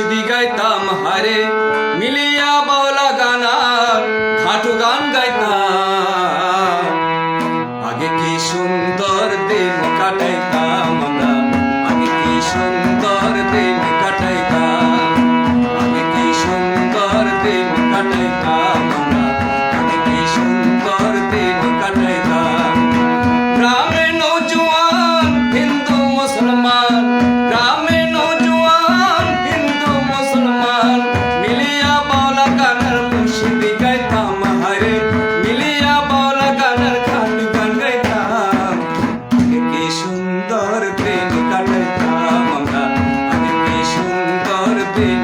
মুর্শিদি গাইতাম হারে মিলিয়া বাউলা গানা খাটু গান গাইতাম। আগে কি সুন্দর দিন কাটাইতাম আমরা, আগে কি সুন্দর দিন কাটাইতাম, আগে কি সুন্দর দিন কাটাইতাম আমরা, আগে কি সুন্দর দিন কাটাইতাম। গ্রামে নৌজওয়ান হিন্দু মুসলমান, গ্রামে নৌজওয়ান হিন্দু মুসলমান মিলিয়া বাউলা গানের মুর্শিদি গাইতাম হারে মিলিয়া বাউলা গানের খাটু গান গাইতাম। আগে কি সুন্দর দিন কাটাইতাম আমরা, আগে কি সুন্দর দিন